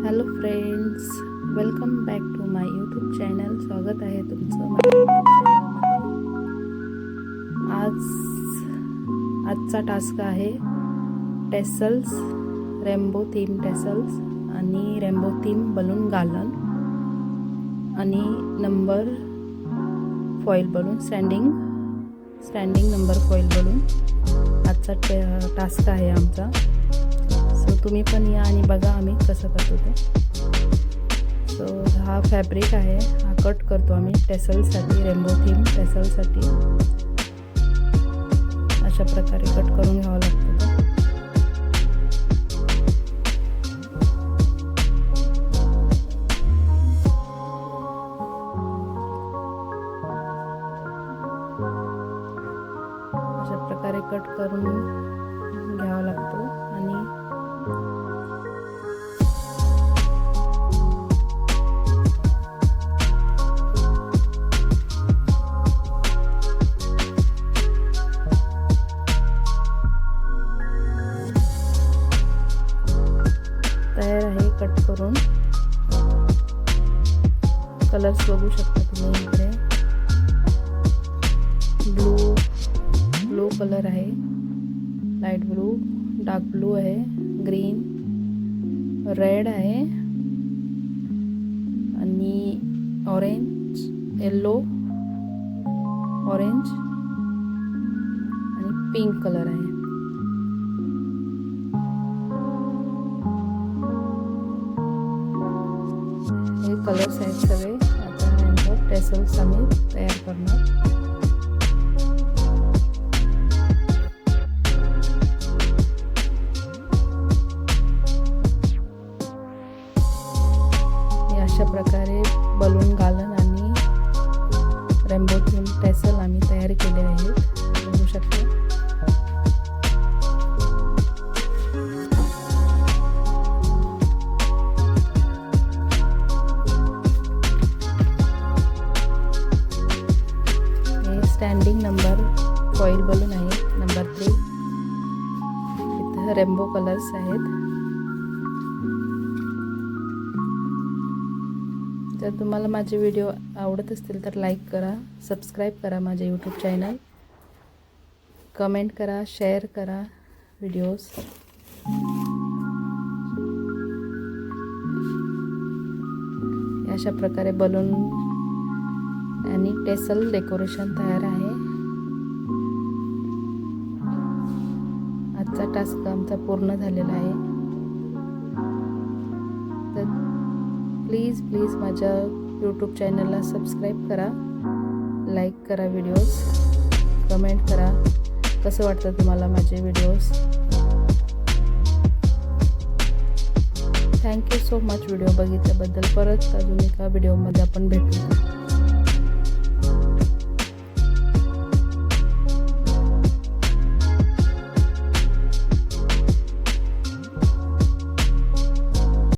Hello friends, welcome back to my YouTube channel. स्वागत आहे तुमचं माझ्या यूट्यूब चॅनलमध्ये. आजचा टास्क आहे टेसल्स, रेम्बो थीम टेसल्स आणि रेम्बो थीम बलून गालन आणि number foil balloon standing number foil balloon आजचा टास्क आहे आमचा. सो तुम्ही पण या आणि बघा आम्ही कसं करतो ते. सो हा फॅब्रिक आहे, हा कट करतो आम्ही टेसलसाठी, रेम्बो थीम टेसलसाठी. अशा प्रकारे कट करून घ्यावं लागतं ते. अशा प्रकारे कट करून घ्यावा लागतो आणि तयार आहे कट करून. कलर्स बघू शकता तुम्ही इकडे. ब्लू कलर आहे, लाईट ब्लू, डार्क ब्लू आहे, ग्रीन, रेड आहे आणि ऑरेंज, येलो, ऑरेंज आणि पिंक कलर आहे. हे कलर्स आहेत सगळे. आता नंतर टेसल्स आम्ही तयार करणार. अशा प्रकारे बलून गालन आणि रेम्बो थीम टेसल आम्ही तयार केले आहेत, बघू शकता. हे स्टँडिंग नंबर फॉईल बलून आहे, नंबर 3. इथं रेम्बो कलर्स आहेत. जर तुम्हाला माझे व्हिडिओ आवडत असतील तर लाईक करा, सबस्क्राईब करा माझे यूट्यूब चॅनल, कमेंट करा, शेअर करा व्हिडिओज. अशा प्रकारे बलून आणि टेसल डेकोरेशन तयार आहे. आजचा टास्क आमचा पूर्ण झालेला आहे. तर प्लीज माझ्या यूट्यूब चॅनलला सबस्क्राईब करा, लाईक करा व्हिडिओज, कमेंट करा कसं वाटतं तुम्हाला माझे videos. Thank you so much video बघितल्याबद्दल. परत अजून एका व्हिडिओमध्ये आपण भेटू.